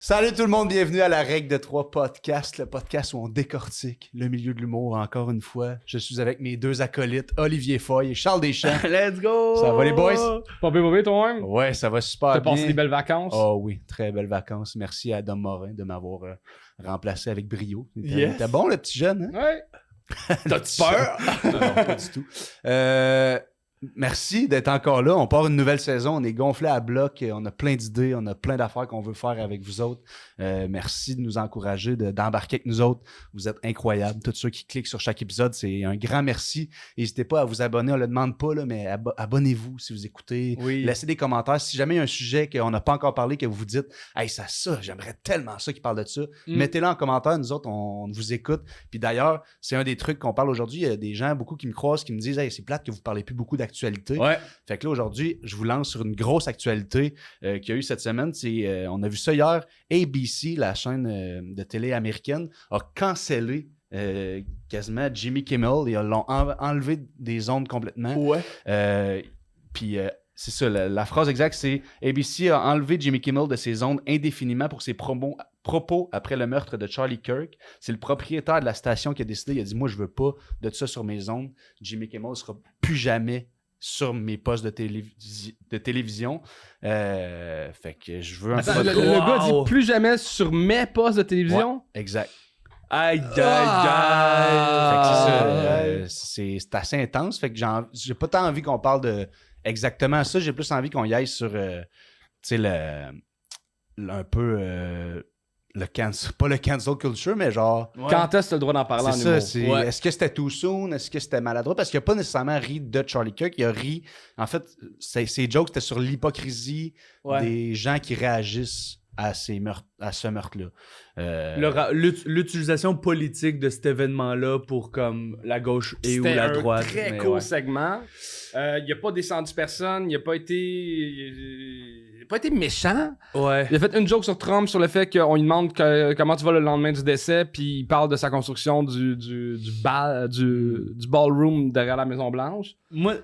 Salut tout le monde, bienvenue à la Règle de 3 podcast, le podcast où on décortique le milieu de l'humour encore une fois. Je suis avec mes deux acolytes, Olivier Foy et Charles Deschamps. Let's go! Ça va les boys? Pas bien, toi-même? Ouais, ça va super T'as bien. passé des belles vacances? Oh oui, très belles vacances. Merci à Dom Morin de m'avoir remplacé avec brio. Yes. T'es bon le petit jeune, hein? Ouais. T'as-tu peur? Non, pas du tout. Merci d'être encore là. On part une nouvelle saison. On est gonflé à bloc. On a plein d'idées. On a plein d'affaires qu'on veut faire avec vous autres. Merci de nous encourager, d'embarquer avec nous autres. Vous êtes incroyables. Tous ceux qui cliquent sur chaque épisode, c'est un grand merci. N'hésitez pas à vous abonner. On ne le demande pas, là, mais abonnez-vous si vous écoutez. Oui. Laissez des commentaires. Si jamais il y a un sujet qu'on n'a pas encore parlé, que vous vous dites « Hey, ça, j'aimerais tellement ça qu'il parle de ça. Mettez-le en commentaire. Nous autres, on vous écoute. Puis d'ailleurs, c'est un des trucs qu'on parle aujourd'hui. Il y a des gens, beaucoup qui me croisent, qui me disent « Hey, c'est plate que vous ne parlez plus beaucoup d'actualité. » Ouais. Fait que là, aujourd'hui, je vous lance sur une grosse actualité qu'il y a eu cette semaine. On a vu ça hier. ABC, la chaîne de télé américaine, a cancellé quasiment Jimmy Kimmel. Ils l'ont enlevé des ondes complètement. Ouais. Puis c'est ça, la phrase exacte, c'est « ABC a enlevé Jimmy Kimmel de ses ondes indéfiniment pour ses propos après le meurtre de Charlie Kirk. C'est le propriétaire de la station qui a décidé. Il a dit « Moi, je veux pas de ça sur mes ondes. Jimmy Kimmel sera plus jamais sur mes postes de télévision. Fait que je veux un Attends, peu... le gars dit plus jamais sur mes postes de télévision? Ouais, exact. Aïe, aïe, Fait que c'est ça, aïe. c'est assez intense. Fait que j'ai pas tant envie qu'on parle de exactement ça. J'ai plus envie qu'on y aille sur, tu sais, un peu... pas le cancel culture, mais genre... Ouais. Quand est-ce que tu as le droit d'en parler en C'est humour? ça, Ouais. est-ce que c'était too soon? Est-ce que c'était maladroit? Parce qu'il n'a pas nécessairement ri de Charlie Kirk, il a ri... En fait, ses jokes, c'était sur l'hypocrisie Ouais. des gens qui réagissent à ce meurtre-là. L'utilisation politique de cet événement-là pour comme la gauche et ou C'était la un droite. très mais court ouais. segment. Il n'a pas descendu personne. Il n'a pas été méchant. Ouais. Il a fait une joke sur Trump sur le fait qu'on lui demande comment tu vas le lendemain du décès, puis il parle de sa construction du ballroom derrière la Maison-Blanche. Moi,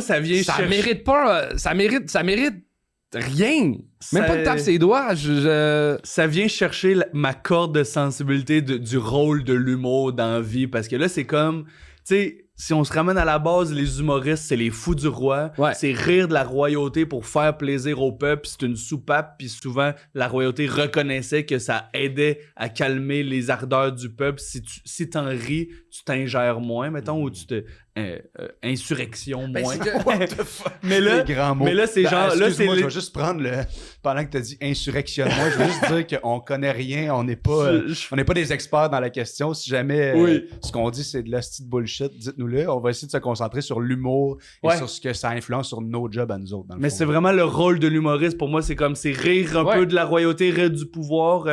ça vient Ça chercher... mérite pas... Ça mérite rien. Même pas de tape ses doigts. Ça vient chercher ma corde de sensibilité du rôle de l'humour dans la vie. Parce que là, c'est comme... Tu sais, si on se ramène à la base, les humoristes, c'est les fous du roi. Ouais. C'est rire de la royauté pour faire plaisir au peuple. C'est une soupape. Puis souvent, la royauté reconnaissait que ça aidait à calmer les ardeurs du peuple. Si t'en ris, tu t'ingères moins, mettons, ou tu te... insurrection Ben, moins. c'est que- What the fuck? Mais là, Les grands mots. mais là, c'est genre... là, c'est Excuse-moi, je vais juste prendre le... Pendant que tu as dit insurrectionne-moi, je veux juste dire qu'on connaît rien, on n'est pas des experts dans la question. Si jamais Oui. ce qu'on dit, c'est de la petite bullshit, dites-nous-le. On va essayer de se concentrer sur l'humour et Ouais. sur ce que ça influence sur nos jobs à nous autres. Dans le Mais fond. c'est vraiment le rôle de l'humoriste. Pour moi, c'est comme, c'est rire un Ouais. peu de la royauté, rire du pouvoir,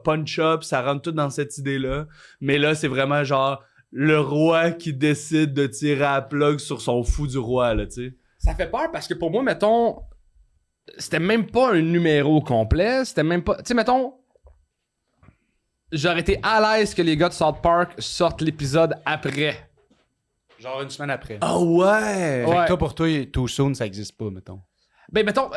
punch-up, ça rentre tout dans cette idée-là. Mais là, c'est vraiment genre le roi qui décide de tirer à la plug sur son fou du roi, là, tu sais. Ça fait peur parce que pour moi, mettons, c'était même pas un numéro complet. C'était même pas. Tu sais, mettons, j'aurais été à l'aise que les gars de South Park sortent l'épisode après. Genre une semaine après. Oh ouais! Fait que Ouais. toi, pour toi, too soon, ça existe pas, mettons. Ben, mettons,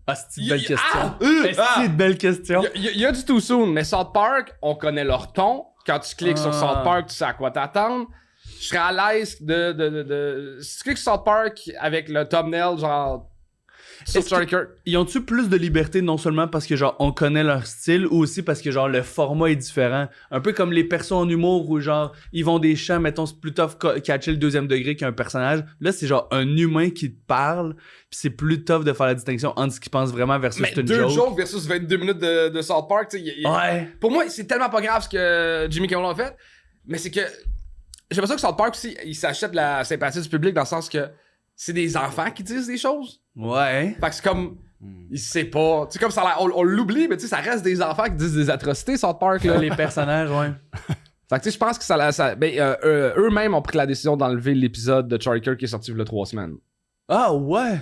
Ah, c'est une belle Y- question. ah! C'est une belle question. il y a du too soon, mais South Park, on connaît leur ton. Quand tu cliques sur Ah. South Park, tu sais à quoi t'attendre. Je serais à l'aise de. Si tu cliques sur South Park avec le thumbnail, genre. Sur Est-ce Charlie Kirk. Ils ont-tu plus de liberté non seulement parce que genre on connaît leur style ou aussi parce que genre le format est différent? Un peu comme les persos en humour où genre ils vont des champs, mettons c'est plus tough catcher le deuxième degré qu'un personnage. Là c'est genre un humain qui te parle pis c'est plus tough de faire la distinction entre ce qu'il pense vraiment versus Mais une deux joke. jokes versus 22 minutes de South Park, tu sais. Ouais. Pour moi, c'est tellement pas grave ce que Jimmy Kimmel a fait, mais c'est que j'ai l'impression que South Park aussi, il s'achète la sympathie du public dans le sens que c'est des enfants qui disent des choses. Ouais. Fait que c'est comme, il sait pas, tu sais, comme ça, on l'oublie, mais tu sais, ça reste des enfants qui disent des atrocités, South Park, là. Les personnages, ouais. Fait que tu sais, je pense que eux-mêmes ont pris la décision d'enlever l'épisode de Charlie Kirk qui est sorti il y a 3 semaines. Ah ouais.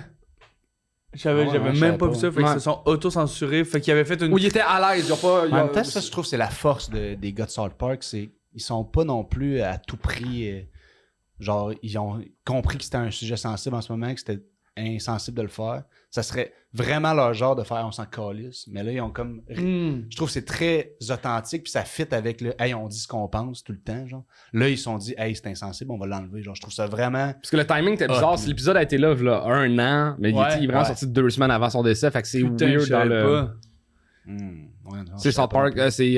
J'avais Ah ouais, je savais même pas vu pas. ça, fait qu'ils Ouais. se sont auto-censurés, fait qu'ils avaient fait une... Où ils étaient à l'aise, ils ont pas... En même temps, ça, je trouve, c'est la force des gars de South Park. Ils sont pas non plus à tout prix. Genre, ils ont compris que c'était un sujet sensible en ce moment, que c'était insensible de le faire. Ça serait vraiment leur genre de faire on s'en calisse. Mais là, ils ont comme. Je trouve que c'est très authentique, puis ça fit avec le hey, on dit ce qu'on pense tout le temps. Genre. Là, ils se sont dit hey, c'est insensible, on va l'enlever. Genre, je trouve ça vraiment. Parce que le timing était bizarre. L'épisode a été là, là 1 an, mais il est vraiment sorti 2 semaines avant son décès. Fait que c'est weird dans le. Ouais, non, C'est South Park, c'est.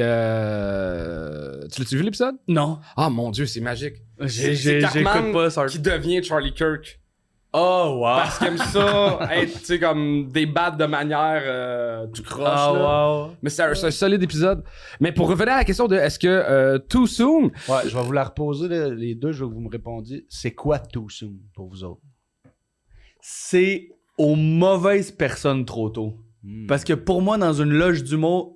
Tu l'as-tu vu l'épisode? Non. Ah mon dieu, c'est magique. J'écoute Cartman pas ça. qui devient Charlie Kirk. Oh, wow. Parce qu'il aime ça, être, tu sais, comme débattre de manière tout croche. Ah, là. wow. Mais c'est un solide épisode. Mais pour revenir à la question de est-ce que Too Soon. Ouais, je vais vous la reposer, là, les deux, je veux que vous me répondiez. C'est quoi Too Soon pour vous autres? C'est aux mauvaises personnes trop tôt. Parce que pour moi, dans une loge d'humour,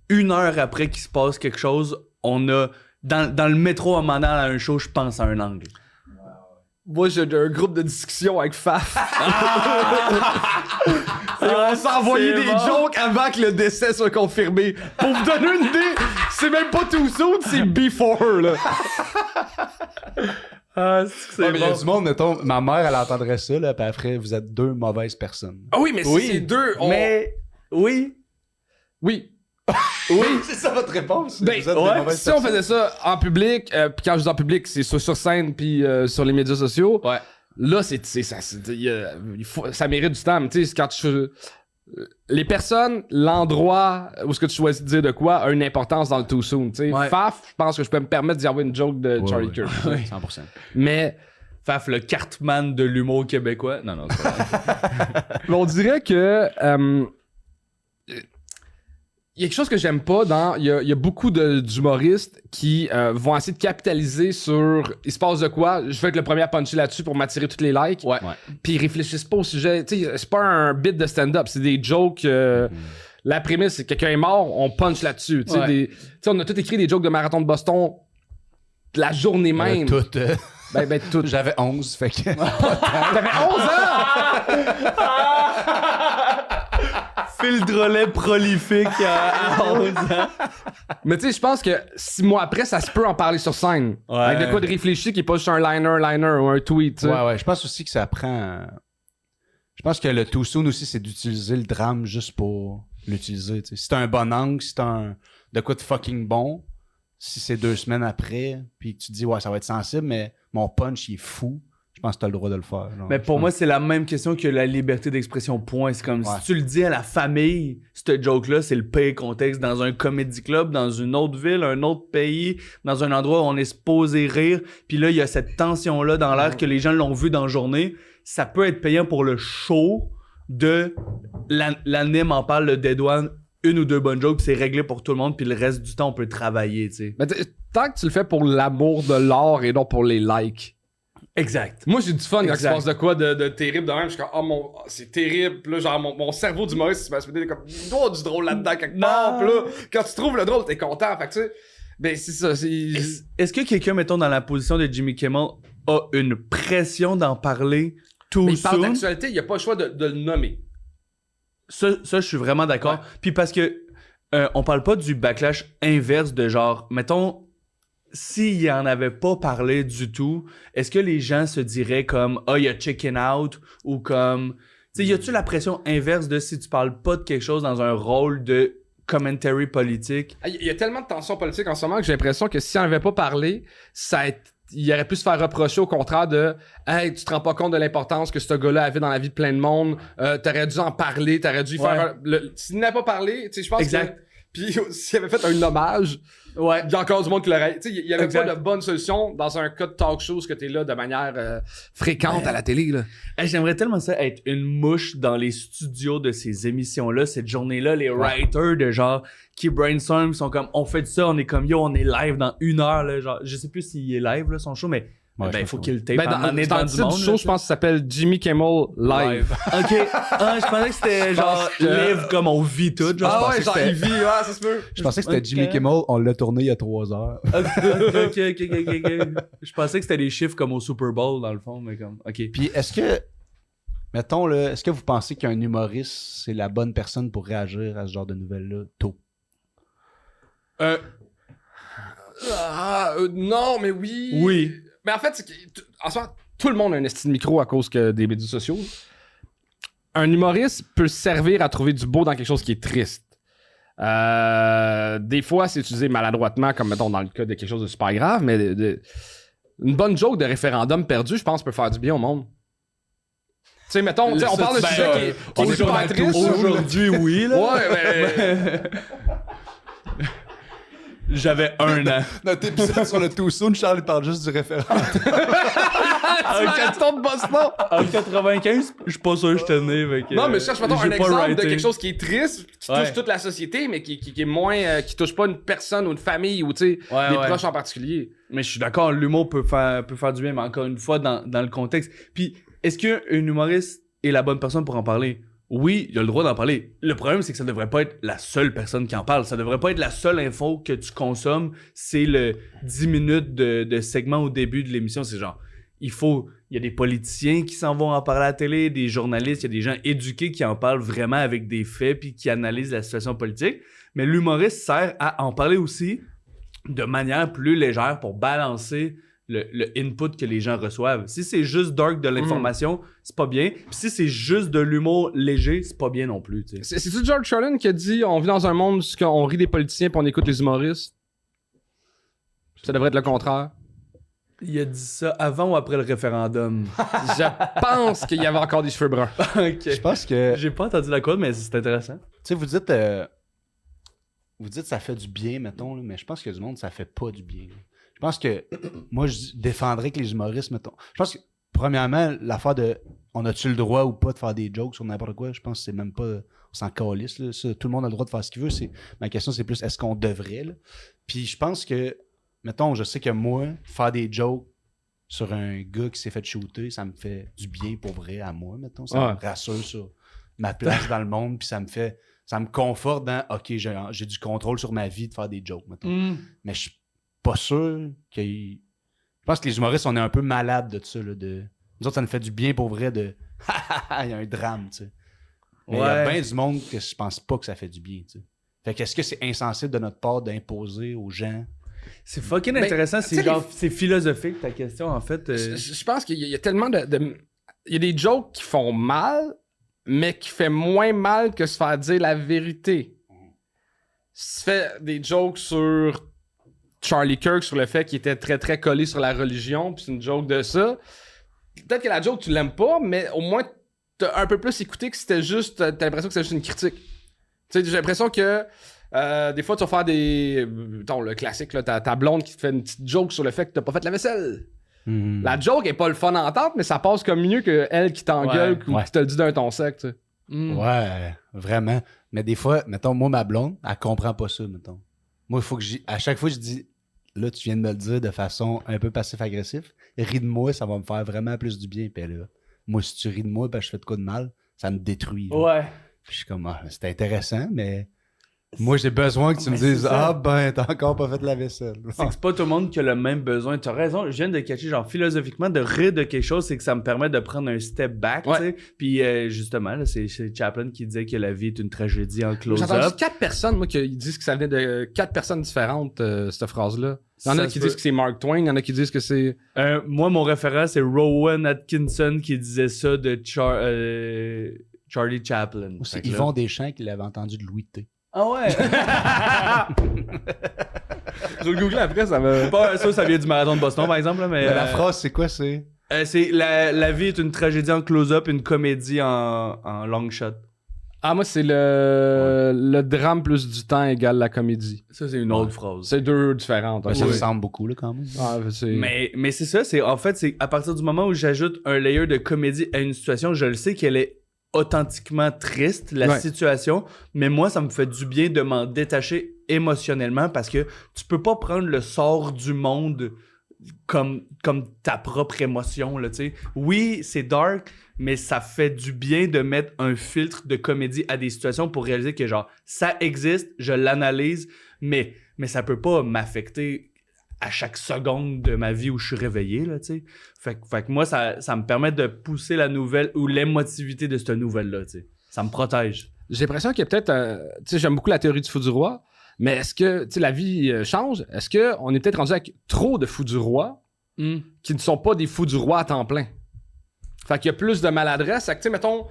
1 heure après qu'il se passe quelque chose, on a. Dans le métro en m'en allant à un show, je pense à un angle. Moi, j'ai un groupe de discussion avec Faf. Et on s'est envoyé des jokes avant que le décès soit confirmé. Pour vous donner une idée, c'est même pas Too Soon, c'est Before, là. Ah, c'est Il y a du monde, mettons, ma mère, elle entendrait ça, là, puis après, vous êtes 2 mauvaises personnes. Ah oui, mais si c'est 2, Mais, oui. Oui. Oui, c'est ça votre réponse. Ben, Vous êtes des mauvaises si on personnes. faisait ça en public, puis quand je dis en public, c'est sur scène puis sur les médias sociaux. Ouais. Là, ça mérite du temps. Mais tu sais, quand les personnes, l'endroit où ce que tu choisis de dire de quoi a une importance dans le Too Soon. Tu sais, Ouais. Faf, je pense que je peux me permettre d'y avoir une joke de Charlie Kirk. 100%. Mais Faf, le Cartman de l'humour québécois. Non, c'est pas vrai. on dirait que il y a quelque chose que j'aime pas dans. Il y a beaucoup d'humoristes qui vont essayer de capitaliser sur. Il se passe de quoi? Je vais être le premier à puncher là-dessus pour m'attirer tous les likes. Ouais. Puis ils réfléchissent pas au sujet. Tu sais, c'est pas un bit de stand-up, c'est des jokes. La prémisse, c'est que quelqu'un est mort, on punch là-dessus. Tu sais, Ouais. on a tout écrit des jokes de marathon de Boston la journée même. Tout, Ben, tout. j'avais 11, fait que. T'avais 11 ans! Phil Drolet prolifique à 11 ans. Mais tu sais, je pense que 6 mois après, ça se peut en parler sur scène. Ouais. Avec de quoi de réfléchi qui est pas juste un liner ou un tweet. Tu sais. Ouais, je pense aussi que ça prend. Je pense que le Too Soon aussi, c'est d'utiliser le drame juste pour l'utiliser. Tu sais. Si t'as un bon angle, si t'as un de quoi de fucking bon, si c'est 2 semaines après, puis que tu te dis, ouais, ça va être sensible, mais mon punch, il est fou, je pense que t'as le droit de le faire. Genre. Mais pour moi, c'est la même question que la liberté d'expression, point. C'est comme Ouais. si tu le dis à la famille, ce joke-là, c'est le pire contexte dans un comedy club, dans une autre ville, un autre pays, dans un endroit où on est supposé rire. Puis là, il y a cette tension-là dans l'air que les gens l'ont vu dans la journée. Ça peut être payant pour le show de l'anime en parle, le Dead One, 1 ou 2 bonnes jokes, c'est réglé pour tout le monde, puis le reste du temps, on peut travailler, tu sais. Mais tant que tu le fais pour l'amour de l'art et non pour les likes. Exact. Moi, j'ai du fun quand il se Exact. passe de quoi de terrible de même. Je suis comme, c'est terrible. Puis là, genre, mon cerveau d'humoriste, il se met comme, il doit y avoir du drôle là-dedans quelque part. Puis là, quand tu trouves le drôle, t'es content. Fait que tu sais, ben c'est ça. Est-ce que quelqu'un, mettons, dans la position de Jimmy Kimmel, a une pression d'en parler too Mais il parle soon? d'actualité, il n'y a pas le choix de le nommer. Ça, je suis vraiment d'accord. Ouais. Puis parce que on parle pas du backlash inverse de genre, mettons, s'il y en avait pas parlé du tout, est-ce que les gens se diraient comme « Ah, il y a chicken out » ou comme... Tu sais, y a-tu la pression inverse de si tu parles pas de quelque chose dans un rôle de commentary politique? Il y a tellement de tensions politiques en ce moment que j'ai l'impression que si on n'avait pas parlé, il aurait pu se faire reprocher au contraire de « Hey, tu te rends pas compte de l'importance que ce gars-là avait dans la vie de plein de monde, t'aurais dû en parler, t'aurais dû faire... S'il n'avait pas parlé, tu sais, je pense Exact. que... Puis s'il avait fait un hommage, Ouais. il y a encore du monde qui l'aurait... Tu sais, il y avait Exact. pas de bonne solution dans un cas de talk show, ce que t'es là de manière fréquente à la télé, là. Hey, j'aimerais tellement ça être une mouche dans les studios de ces émissions-là, cette journée-là, les writers de genre qui brainstorm sont comme on fait ça, on est comme yo, on est live dans 1 heure là, genre je sais plus s'il est live là son show, mais Ouais, ben je il faut pense qu'il le tape Ben, en année dans dans le du titre monde. du show, là, je pense que ça s'appelle Jimmy Kimmel Live. Ok. Ah, je pensais que c'était genre que- live comme on vit tout. Genre, Ah je ouais, pensais genre que il c'était- vit, ouais, ça se peut. Je pensais que c'était Ok. Jimmy Kimmel, on l'a tourné il y a 3 heures. Ok. Je pensais que c'était des chiffres comme au Super Bowl dans le fond, mais comme. Ok. Puis est-ce que, mettons, là, est-ce que vous pensez qu'un humoriste, c'est la bonne personne pour réagir à ce genre de nouvelles-là tôt? Non, mais oui. Oui. Mais en fait, en soi, tout le monde a un esti de micro à cause des médias sociaux. un humoriste peut servir à trouver du beau dans quelque chose qui est triste. Des fois, c'est utilisé maladroitement, comme mettons dans le cas de quelque chose de super grave, mais une bonne joke de référendum perdu, je pense, peut faire du bien au monde. Tu sais, mettons, on parle de sujet qui est super triste. Aujourd'hui, oui, là. Ouais, mais... J'avais 1 an. Notre épisode sur le Too Soon, Charles parle juste du référendum. de Boston. En 95, je suis pas sûr que je tenais. Non, mais cherche, mettons, un j'ai pas exemple de writé. quelque chose qui est triste, qui touche toute la société, mais qui est moins... qui touche pas une personne ou une famille ou, tu sais, des proches en particulier. Mais je suis d'accord, l'humour peut faire du bien, mais encore une fois, dans le contexte. Puis, est-ce qu'un humoriste est la bonne personne pour en parler? Oui, il a le droit d'en parler. Le problème, c'est que ça devrait pas être la seule personne qui en parle. Ça devrait pas être la seule info que tu consommes. C'est le 10 minutes de segment au début de l'émission. C'est genre, il y a des politiciens qui s'en vont en parler à la télé, des journalistes, il y a des gens éduqués qui en parlent vraiment avec des faits puis qui analysent la situation politique. Mais l'humoriste sert à en parler aussi de manière plus légère pour balancer le input que les gens reçoivent. Si c'est juste dark de l'information, c'est pas bien. Puis si c'est juste de l'humour léger, c'est pas bien non plus. Tu sais. C'est-tu George Carlin qui a dit on vit dans un monde où on rit des politiciens puis on écoute les humoristes? Ça devrait être le contraire. Il a dit ça avant ou après le référendum? Je pense qu'il y avait encore des cheveux bruns. Ok. Je pense que... J'ai pas entendu la quote, mais c'est intéressant. Tu sais, vous dites ça fait du bien, mettons, là, mais je pense qu'il y a du monde, ça fait pas du bien. Là. Je pense que moi, je défendrais que les humoristes, mettons. Je pense que, premièrement, l'affaire de on a-tu le droit ou pas de faire des jokes sur n'importe quoi, je pense que c'est même pas. On s'en calisse, là. Ça, tout le monde a le droit de faire ce qu'il veut. Ma question, c'est plus est-ce qu'on devrait, là? Puis je pense que, mettons, je sais que moi, faire des jokes sur un gars qui s'est fait shooter, ça me fait du bien pour vrai à moi, mettons. Ça me rassure sur ma place dans le monde, puis ça me conforte dans OK, j'ai du contrôle sur ma vie de faire des jokes, mettons. Mais je suis pas sûr que. Je pense que les humoristes, on est un peu malades de ça. Là, nous autres, ça nous fait du bien pour vrai de. Il y a un drame, tu sais. Mais il y a bien du monde que je pense pas que ça fait du bien, tu sais. Fait qu'est-ce que c'est insensible de notre part d'imposer aux gens? C'est fucking intéressant. C'est philosophique ta question, en fait. Je pense qu'il y a tellement il y a des jokes qui font mal, mais qui fait moins mal que se faire dire la vérité. Si tu fais des jokes sur Charlie Kirk, sur le fait qu'il était très très collé sur la religion, puis c'est une joke de ça, peut-être que la joke tu l'aimes pas, mais au moins t'as un peu plus écouté que c'était juste, t'as l'impression que c'est juste une critique. Tu sais, j'ai l'impression que des fois tu vas faire le classique, là, ta blonde qui te fait une petite joke sur le fait que t'as pas fait la vaisselle. La joke est pas le fun à entendre, mais ça passe comme mieux que elle qui t'engueule ou qui te le dit d'un ton sec, tu sais. Ouais, vraiment. Mais des fois, mettons, moi, ma blonde, elle comprend pas ça, mettons. Moi, il faut que à chaque fois, je dis, là, tu viens de me le dire de façon un peu passif-agressif. Ris de moi, ça va me faire vraiment plus du bien. Puis là, moi, si tu ris de moi, ben, je fais de quoi de mal, ça me détruit. Là. Ouais. Puis je suis comme, c'est intéressant, mais moi, j'ai besoin que tu me dises, ben, t'as encore pas fait la vaisselle. C'est que c'est pas tout le monde qui a le même besoin. T'as raison, je viens de catcher, genre, philosophiquement, de rire de quelque chose, c'est que ça me permet de prendre un step back, tu sais. Puis, justement, là, c'est Chaplin qui disait que la vie est une tragédie en close-up. J'ai entendu 4 personnes, moi, qui disent que ça venait de 4 personnes différentes, cette phrase-là. Il y en a qui disent que c'est Mark Twain, il y en a qui disent que c'est... Moi, mon référent, c'est Rowan Atkinson qui disait ça de Charlie Chaplin. C'est Yvon Deschamps qui l'avait entendu de Louis T. Ah ouais? Je vais le googler après, ça me... Ça vient du marathon de Boston, par exemple. Là, mais, la phrase, c'est quoi, c'est la vie est une tragédie en close-up, une comédie en long shot. Ah, moi, c'est le drame plus du temps égale la comédie. Ça, c'est une autre phrase. C'est 2 différentes. Ça ressemble beaucoup, là, quand même. Ah, mais c'est ça, c'est à partir du moment où j'ajoute un layer de comédie à une situation, je le sais qu'elle est authentiquement triste, la situation, mais moi, ça me fait du bien de m'en détacher émotionnellement parce que tu peux pas prendre le sort du monde comme ta propre émotion, là, tu sais. Oui, c'est dark, mais ça fait du bien de mettre un filtre de comédie à des situations pour réaliser que, genre, ça existe, je l'analyse, mais ça peut pas m'affecter à chaque seconde de ma vie où je suis réveillé, là, tu sais. Fait que moi, ça me permet de pousser la nouvelle ou l'émotivité de cette nouvelle-là, tu sais. Ça me protège. J'ai l'impression qu'il y a peut-être... tu sais, j'aime beaucoup la théorie du fou du roi, mais est-ce que, tu sais, la vie change? Est-ce qu'on est peut-être rendu avec trop de fous du roi qui ne sont pas des fous du roi à temps plein? Fait qu'il y a plus de maladresse. Fait que, tu sais, mettons,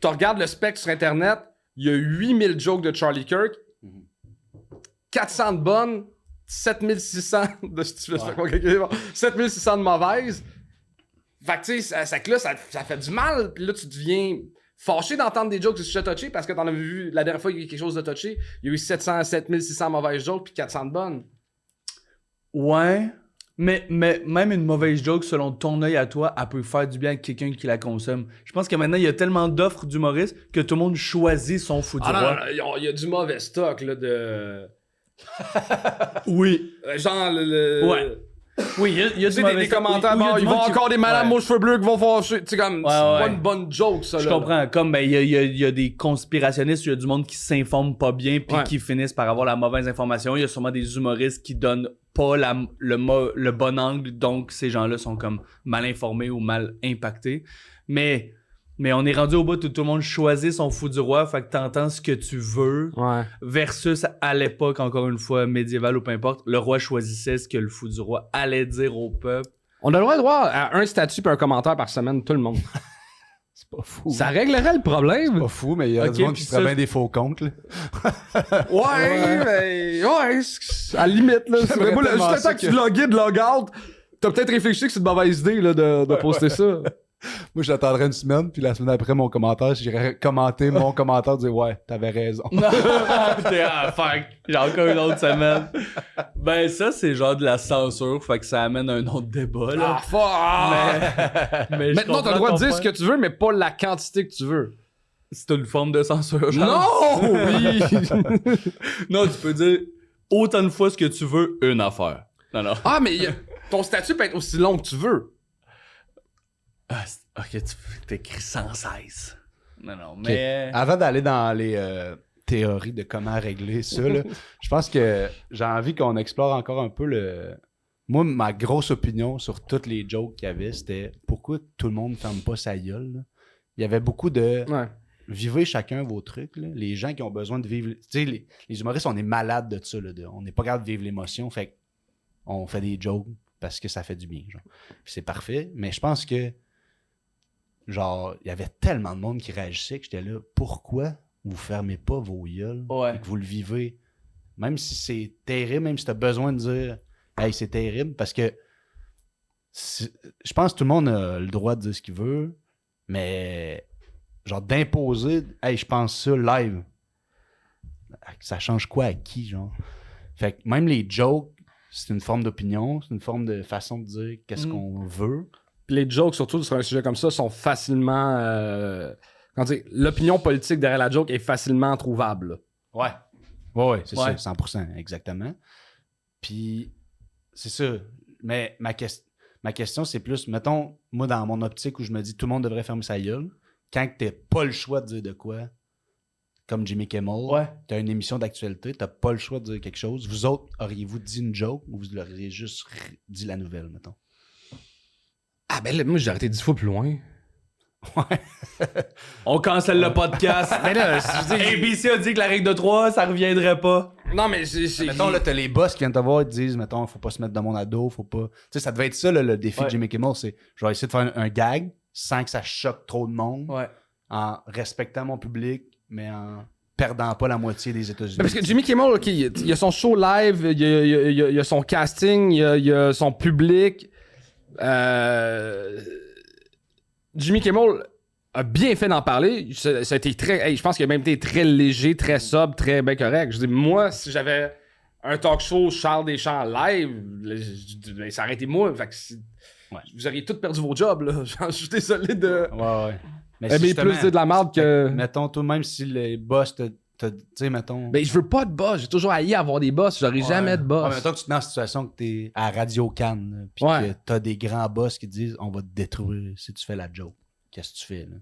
tu regardes le spectre sur Internet, il y a 8000 jokes de Charlie Kirk, 400 de bonnes, 7600 de 7600 de mauvaises. Fait que tu sais, ça fait du mal. Puis là, tu deviens fâché d'entendre des jokes de sujet touché parce que t'en as vu la dernière fois il y a eu quelque chose de touché. Il y a eu 7600 mauvaises jokes puis 400 de bonnes. Ouais. Mais même une mauvaise joke, selon ton œil à toi, elle peut faire du bien à quelqu'un qui la consomme. Je pense que maintenant, il y a tellement d'offres d'humoristes que tout le monde choisit son fou du roi. Non, il y a du mauvais stock, là, de... Oui. Genre, Ouais. Oui, il y a Tu sais, du mauvais des stock. commentaires, Oui, bon, il va encore des madames aux cheveux bleus qui vont fâcher. Tu sais, comme, c'est pas une bonne joke, ça, Je là. comprends. Comme, ben, il y a des conspirationnistes, il y a du monde qui s'informe pas bien puis qui finissent par avoir la mauvaise information. Il y a sûrement des humoristes qui donnent pas le bon angle, donc ces gens-là sont comme mal informés ou mal impactés. Mais on est rendu au bout où tout le monde choisit son fou du roi, fait que t'entends ce que tu veux. Ouais. Versus à l'époque, encore une fois, médiévale ou peu importe, le roi choisissait ce que le fou du roi allait dire au peuple. On a le droit à un statut et un commentaire par semaine, tout le monde. C'est pas fou. Ça réglerait le problème. Pas fou, mais il y a Ok, du monde qui puis se ferait ça- bien des faux comptes. Là. Ouais, à la limite, là. J'aimerais Mais moi, tellement juste le ça temps que tu que- log in, log out, t'as peut-être réfléchi que c'est une mauvaise idée, là, de poster ça. Moi, j'attendrais une semaine, puis la semaine après, mon commentaire, j'irais commenter mon commentaire, dire ouais, t'avais raison. Fuck, j'ai encore une autre semaine. Ben ça, c'est genre de la censure, fait que ça amène un autre débat, là. Fuck! Mais je Maintenant, t'as comprends le droit de ton dire point. ce que tu veux, mais pas la quantité que tu veux. C'est une forme de censure, genre. Non! Oui! Non, tu peux dire autant de fois ce que tu veux, une affaire. Non. Ah, mais ton statut peut être aussi long que tu veux. Ok, tu t'écris sans cesse. Non, mais... Avant d'aller dans les théories de comment régler ça, là, je pense que j'ai envie qu'on explore encore un peu le... Moi, ma grosse opinion sur toutes les jokes qu'il y avait, c'était pourquoi tout le monde ferme pas sa gueule. Là. Il y avait beaucoup de... Ouais. Vivez chacun vos trucs. Là. Les gens qui ont besoin de vivre... Tu sais, les humoristes, on est malades de ça. Là, on n'est pas capable de vivre l'émotion. Fait on fait des jokes parce que ça fait du bien. Genre. Puis c'est parfait. Mais je pense que genre, il y avait tellement de monde qui réagissait que j'étais là. Pourquoi vous fermez pas vos gueules et que vous le vivez? Même si c'est terrible, même si tu as besoin de dire hey, c'est terrible, parce que je pense que tout le monde a le droit de dire ce qu'il veut, mais genre d'imposer hey, je pense ça live. Ça change quoi à qui, genre? Fait que même les jokes, c'est une forme d'opinion, c'est une forme de façon de dire qu'est-ce qu'on veut. Les jokes, surtout sur un sujet comme ça, sont facilement... l'opinion politique derrière la joke est facilement trouvable. Là. Ouais, c'est ça, 100%, exactement. Puis, c'est ça. Mais ma question, c'est plus, mettons, moi, dans mon optique où je me dis tout le monde devrait fermer sa gueule, quand t'as pas le choix de dire de quoi, comme Jimmy Kimmel, t'as une émission d'actualité, t'as pas le choix de dire quelque chose. Vous autres, auriez-vous dit une joke ou vous l'auriez juste dit la nouvelle, mettons? Ah ben là, moi, j'ai arrêté 10 fois plus loin. Ouais. On cancelle le podcast. Mais là, je dis- ABC a dit que la règle de 3, ça reviendrait pas. Non, mais c'est... Mettons, là, t'as les boss qui viennent te voir et te disent, mettons, faut pas se mettre dans mon ado, faut pas. Tu sais, ça devait être ça, là, le défi de Jimmy Kimmel, c'est je vais essayer de faire un gag sans que ça choque trop de monde, en respectant mon public, mais en perdant pas la moitié des États-Unis. Parce que Jimmy Kimmel, OK, il y a son show live, il y a son casting, il y a son public. Jimmy Kimmel a bien fait d'en parler. Ça a été très... Hey, je pense qu'il a même été très léger, très sobre, très bien correct. Je dis, moi, si j'avais un talk show Charles Deschamps live, ça aurait été moi. Fait que vous auriez tous perdu vos jobs, là. Je suis désolé de... Ouais. Mais Mais plus dire de la merde que... Mettons, toi, même si les boss tu sais, mettons... Ben, je veux pas de boss. J'ai toujours haï avoir des boss. J'aurais jamais de boss. Ouais, mettons que tu es dans la situation que t'es à Radio Cannes, puis que t'as des grands boss qui te disent on va te détruire si tu fais la joke. Qu'est-ce que tu fais, là?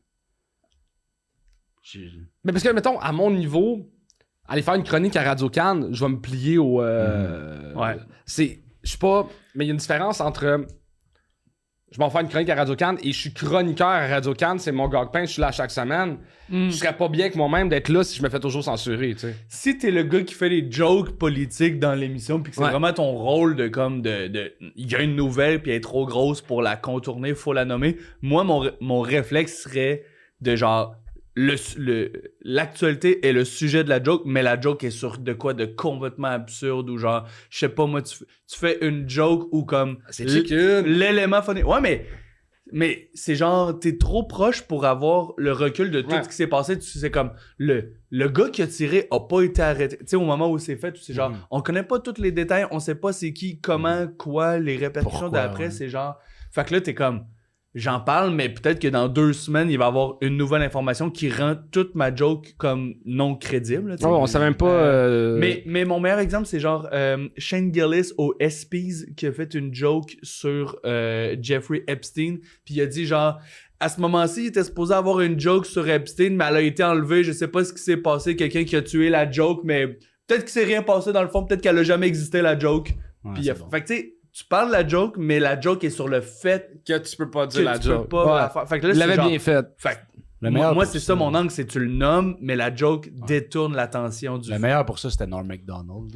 Mais parce que, mettons, à mon niveau, aller faire une chronique à Radio Cannes, je vais me plier au... Je suis pas... Mais il y a une différence entre... Je vais en faire une chronique à Radio Cannes et je suis chroniqueur à Radio Cannes, c'est mon gagne-pain, je suis là chaque semaine. Je serais pas bien avec moi-même d'être là si je me fais toujours censurer, tu sais. Si t'es le gars qui fait les jokes politiques dans l'émission puis que c'est vraiment ton rôle de comme de il y a une nouvelle puis elle est trop grosse pour la contourner, faut la nommer. Moi mon réflexe serait de genre l'actualité est le sujet de la joke, mais la joke est sur de quoi de complètement absurde ou genre, je sais pas moi, tu fais une joke ou comme C'est chicken. l'élément funny. Ouais, mais c'est genre, t'es trop proche pour avoir le recul de tout ce qui s'est passé. Tu sais, comme, le gars qui a tiré a pas été arrêté. Tu sais, au moment où c'est fait, c'est genre, on connaît pas tous les détails, on sait pas c'est qui, comment, quoi, les répercussions d'après, c'est genre... Fait que là, t'es comme, j'en parle, mais peut-être que dans 2 semaines, il va y avoir une nouvelle information qui rend toute ma joke comme non crédible. On sait même pas... Mais mon meilleur exemple, c'est genre Shane Gillis au ESPYs qui a fait une joke sur Jeffrey Epstein. Puis il a dit genre, à ce moment-ci, il était supposé avoir une joke sur Epstein, mais elle a été enlevée. Je sais pas ce qui s'est passé. Quelqu'un qui a tué la joke, mais peut-être qu'il s'est rien passé dans le fond. Peut-être qu'elle a jamais existé, la joke. Ouais, Puis bon. fait que tu sais, tu parles de la joke, mais la joke est sur le fait que tu peux pas que dire la tu peux joke. pas la faire. Fait que là, Il l'avait c'est genre- bien fait. Fait que Le meilleur moi pour c'est ça mon angle, c'est tu le nommes, mais la joke détourne l'attention du... Le meilleur pour ça, c'était Norm Macdonald.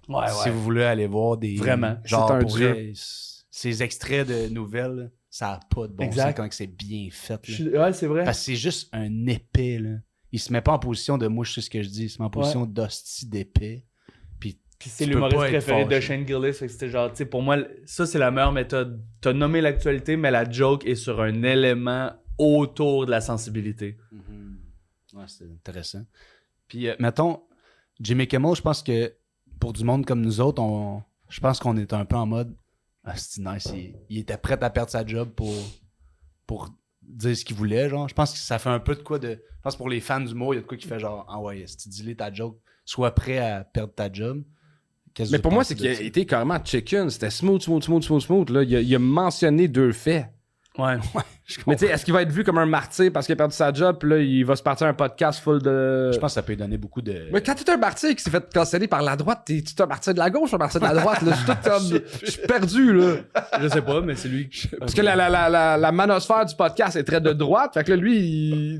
là. Ouais, Si vous voulez aller voir des... Vraiment. Genre, C'est un pour dieu. vrai, ces extraits de nouvelles, là, ça a pas de bon Exact. sens quand c'est bien fait. là. Ouais, c'est vrai. Parce que c'est juste un épais, là. Il se met pas en position de moi, je sais ce que je dis. Il se met en position d'hostie d'épais. Puis c'est tu peux l'humoriste pas être préféré de fâché. Shane Gillis. Fait que c'était genre, tu sais, pour moi, ça, c'est la meilleure méthode. T'as nommé l'actualité, mais la joke est sur un élément autour de la sensibilité. Ouais, c'est intéressant. Puis, mettons, Jimmy Kimmel, je pense que pour du monde comme nous autres, je pense qu'on est un peu en mode ah, c'est nice. Il était prêt à perdre sa job pour dire ce qu'il voulait, genre. Je pense que ça fait un peu de quoi de... Je pense que pour les fans du mot, il y a de quoi qui fait genre ah ouais, si tu dis ta joke, sois prêt à perdre ta job. Qu'est-ce que Mais vous pour moi, pensez c'est qu'il de a ça? été carrément chicken. C'était smooth. Là. Il a mentionné 2 faits. Ouais. Mais tu sais, est-ce qu'il va être vu comme un martyr parce qu'il a perdu sa job, puis là, il va se partir un podcast full de... Je pense que ça peut lui donner beaucoup de... Mais quand t'es un martyr qui s'est fait canceller par la droite, t'es un martyr de la gauche ou un martyr de la droite? Là? Je suis perdu, là. Je sais pas, mais c'est lui. Parce que la manosphère du podcast est très de droite. Fait que là, lui,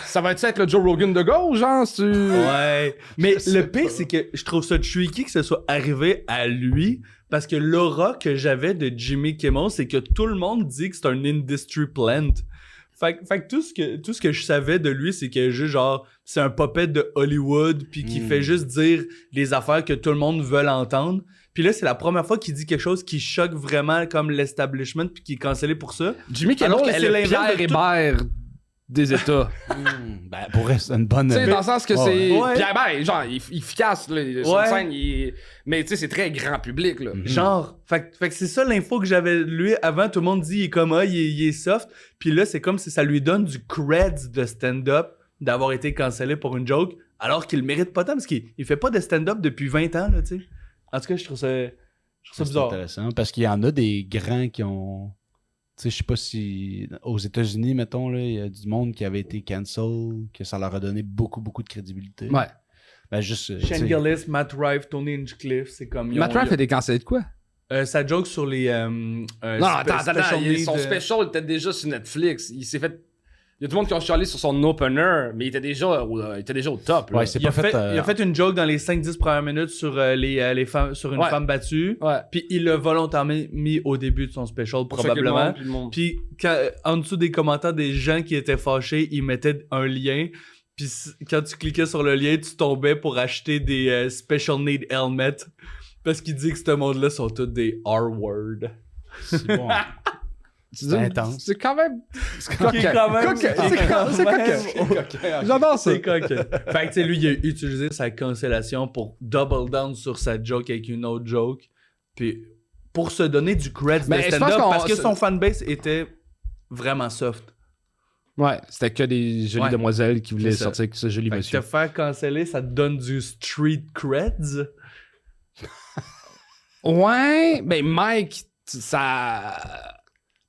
ça va être le Joe Rogan de gauche, genre, si tu... Ouais. Mais sais le pire, c'est que je trouve ça tricky que ce soit arrivé à lui parce que l'aura que j'avais de Jimmy Kimmel, c'est que tout le monde dit que c'est un industry plant. Fait que tout ce que je savais de lui, c'est que juste genre, c'est un puppet de Hollywood puis qui fait juste dire les affaires que tout le monde veut entendre. Puis là, c'est la première fois qu'il dit quelque chose qui choque vraiment comme l'establishment puis qui est cancellé pour ça. Jimmy Kimmel, Alors que c'est c'est le l'inverse Pierre de tout. Hébert des États. Ben, pour vrai, c'est une bonne... Tu sais, dans le sens que c'est... Ouais. Pierre Hébert, genre, il est efficace, là, sur Ouais. scène, mais tu sais, c'est très grand public, là. Genre, fait que c'est ça l'info que j'avais de lui avant. Tout le monde dit il est comme il est soft. Puis là, c'est comme si ça lui donne du cred de stand-up d'avoir été cancellé pour une joke, alors qu'il le mérite pas tant parce qu'il fait pas de stand-up depuis 20 ans, là, tu sais. En tout cas, je trouve ça C'est bizarre. intéressant parce qu'il y en a des grands qui ont. Tu sais, je sais pas si. Aux États-Unis, mettons, là, il y a du monde qui avait été cancel, que ça leur a donné beaucoup, beaucoup de crédibilité. Ouais. Ben, juste. Shane tu sais, Gillis, Matt Rife, Tony Hinchcliffe, c'est comme. Matt Rife a été cancellé de quoi? Sa joke sur les. Non, attends, special needs, son special était déjà sur Netflix. Il s'est fait... Il y a du monde qui ont chialé sur son opener, mais il était déjà au top, là. Ouais, c'est Il a, pas fait. il a fait une joke dans les 5-10 premières minutes sur les femmes, sur une Ouais. femme battue. Ouais. Puis il l'a volontairement mis au début de son special, Pour choquer le probablement. monde, puis le monde. Puis en dessous des commentaires des gens qui étaient fâchés, ils mettaient un lien. Puis quand tu cliquais sur le lien, tu tombais pour acheter des special need helmets. Parce qu'il dit que ce monde-là sont tous des R-word. C'est bon. C'est intense. C'est quand même... C'est quand même- C'est coquin. J'adore ça. C'est coquin. Fait que tu sais, lui, il a utilisé sa cancellation pour double down sur sa joke avec une autre joke. Puis pour se donner du cred de Mais je pense stand-up qu'on- parce que son fanbase était vraiment soft. Ouais, c'était que des jolies Ouais. demoiselles qui voulaient C'est ça. sortir avec ce joli Fait que monsieur. te faire canceller, ça te donne du street creds. Ouais, ben Mike, ça...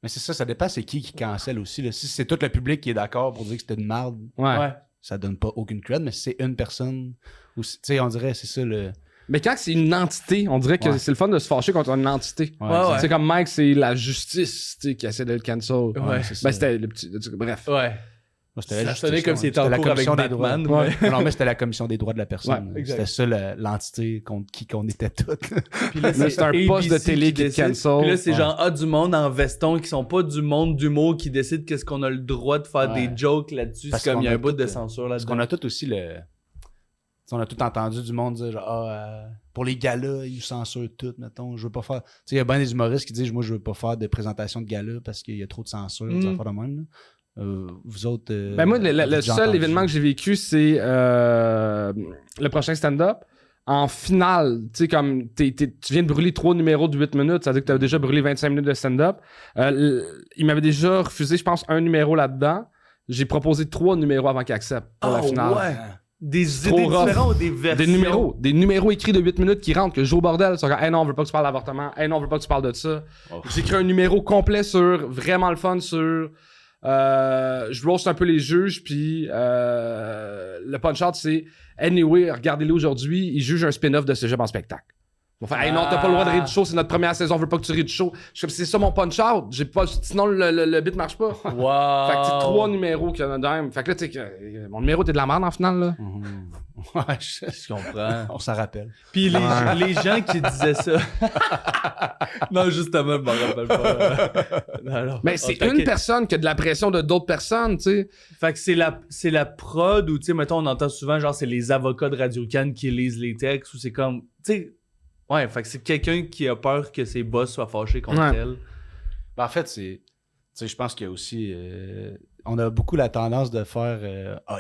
Mais c'est ça dépend c'est qui cancelle aussi. Là. Si c'est tout le public qui est d'accord pour dire que c'était une marde, Ouais. ça donne pas aucune cred, mais si c'est une personne, ou tu sais, on dirait, c'est ça le. Mais quand c'est une entité, on dirait que Ouais. c'est le fun de se fâcher contre une entité. Ouais, Ouais. C'est comme Mike, c'est la justice tu sais, qui essaie de le cancel. Ouais, c'est ça. Ben c'était le petit... Bref. Ouais. Moi, c'était Ça juste sonnait comme ça, s'il était en c'était la cours avec commission des droits. Batman. Ouais. Non, mais c'était la commission des droits de la personne. Ouais, exact. C'était ça l'entité contre qui qu'on était toutes. Puis là, Mais c'est un poste de télé qui décide. cancel. Puis là, c'est Ouais. genre du monde en veston qui sont pas du monde d'humour qui décide qu'est-ce qu'on a le droit de faire Ouais. des jokes là-dessus. Parce C'est comme il y a qu'on un bout de tout, censure Parce là-dedans. qu'on a tout aussi on a tout entendu du monde dire genre, pour les galas, ils censurent tout, mettons. Je veux pas faire. Tu sais, il y a bien des humoristes qui disent moi, je veux pas faire de présentation de galas parce qu'il y a trop de censure, des affaires de même. Là. Vous autres. Ben moi, le avez-vous déjà seul entendu événement ça? que j'ai vécu, c'est le prochain stand-up. En finale, tu sais, comme tu viens de brûler 3 numéros de 8 minutes, ça veut dire que tu as déjà brûlé 25 minutes de stand-up. Il m'avait déjà refusé, je pense, un numéro là-dedans. J'ai proposé 3 numéros avant qu'il accepte pour la finale. Ouais. Des trop idées rough. différentes ou des versions? Des numéros écrits de 8 minutes qui rentrent, que je joue au bordel. Ils sont comme, hey non, on veut pas que tu parles d'avortement. Hey non, on veut pas que tu parles de ça. Oh. J'ai écrit un numéro complet sur, vraiment le fun sur, je roast un peu les juges, puis le punch-out, c'est, anyway, regardez-le aujourd'hui, ils jugent un spin-off de Cégep en spectacle. Ils vont faire, hey non, t'as pas le droit de rire du show, c'est notre première saison, on veut pas que tu ris du show. Je suis comme, c'est ça mon punch-out. Sinon, le bit marche pas. Wow. Fait que c'est 3 numéros qu'il y en a d'un. Fait que là, tu sais, mon numéro, t'es de la merde en finale, là. Mhm. Ouais, Je comprends. on s'en rappelle. Puis les gens qui disaient ça. Non, justement, je m'en rappelle pas. Non, non. Mais c'est Oh, une t'inquiète. personne qui a de la pression de d'autres personnes, tu sais. Fait que c'est la prod ou, tu sais, mettons, on entend souvent, genre, c'est les avocats de Radio-Can qui lisent les textes ou c'est comme, tu sais, ouais, fait que c'est quelqu'un qui a peur que ses boss soient fâchés contre Ouais. elle. Ben, en fait, tu sais, je pense qu'il y a aussi. On a beaucoup la tendance de faire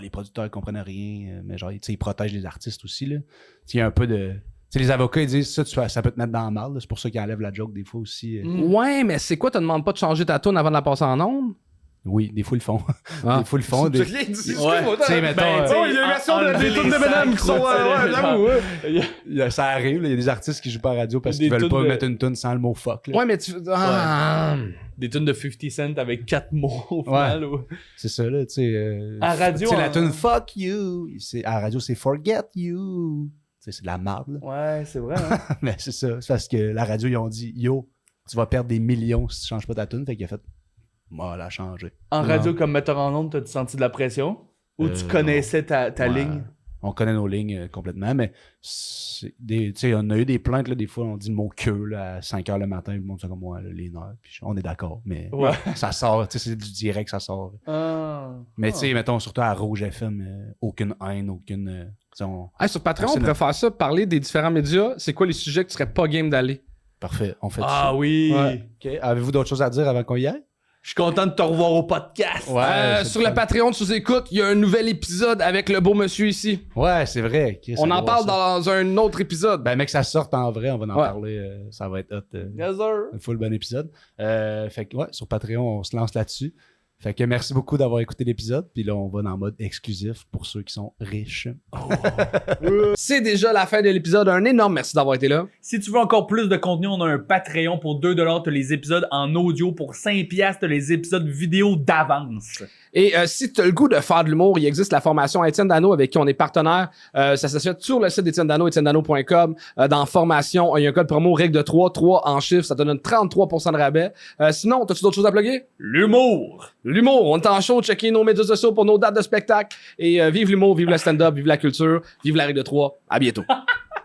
les producteurs comprennent rien, mais genre, tu sais, ils protègent les artistes aussi, là. Tu sais, il y a un peu de. Tu sais, les avocats, ils disent ça peut te mettre dans le mal, là. C'est pour ça qu'ils enlèvent la joke des fois aussi. Ouais, mais c'est quoi, te demandes pas de changer ta tune avant de la passer en onde? Oui, des fois, ils le font. Ah. Des fois, ils le font. J'ai Des... rien dit, Ouais. Tu sais, mettons. Oh, il y a une version des tunes de Venom qui sont. Ouais, j'avoue, ouais. Ça arrive, là, il y a des artistes qui jouent pas à la radio parce Des qu'ils veulent tunes pas de- mettre une tune sans le mot fuck. Là. Ouais, mais tu. Ah. Des tunes de 50 Cent avec 4 mots au final. Ou... C'est ça, là, tu sais. À radio, C'est la en- tune fuck you. À la radio, c'est forget you. Tu sais, c'est de la merde, là. Ouais, c'est vrai, hein? Mais c'est ça. C'est parce que la radio, ils ont dit yo, tu vas perdre des millions si tu changes pas ta tune. Fait qu'il a fait moi, la changer. En Non. radio, comme metteur en ondes, t'as-tu senti de la pression? Ou tu Euh, connaissais ta Ouais. ligne? On connaît nos lignes complètement, mais tu sais, on a eu des plaintes, là, des fois, on dit le mot queue là, à 5h le matin, le monde fait comme moi, là, les nerfs, puis on est d'accord, mais Ouais. ça sort, tu sais, c'est du direct, ça sort. Ah. Mais tu sais, mettons, surtout à Rouge FM, aucune haine, aucune. Tu sais, Hey, sur Patreon, On on sait pourrait faire ça, parler des différents médias. C'est quoi les sujets que tu serais pas game d'aller? parfait, on fait Ah ça. oui! Ouais. Ok. Avez-vous d'autres choses à dire avant qu'on y aille? Je suis content de te revoir au podcast! Ouais, Sur le Patreon de Sous-Écoute, il y a un nouvel épisode avec le beau monsieur ici. Ouais, c'est vrai. Chris, On allez en voir parle ça. dans un autre épisode. Ben, mec, ça sorte en vrai, on va en Ouais. parler. Ça va être hot. Yes, sir. Un full bon épisode. Fait que, ouais, sur Patreon, on se lance là-dessus. Fait que merci beaucoup d'avoir écouté l'épisode. Puis là, on va dans le mode exclusif pour ceux qui sont riches. C'est déjà la fin de l'épisode. Un énorme merci d'avoir été là. Si tu veux encore plus de contenu, on a un Patreon pour 2$, t'as les épisodes en audio. Pour 5$, t'as les épisodes vidéo d'avance. Et si tu as le goût de faire de l'humour, il existe la formation Étienne Dano avec qui on est partenaire. Ça se fait sur le site d'Étienne Dano, etiennedano.com. Dans formation, il y a un code promo règle de 3 en chiffres. Ça te donne 33% de rabais. Sinon, t'as-tu d'autres choses à plugger? L'humour! L'humour. On est en show. Checkez nos médias sociaux pour nos dates de spectacle. Et vive l'humour, vive le stand-up, vive la culture, vive la règle de 3. À bientôt.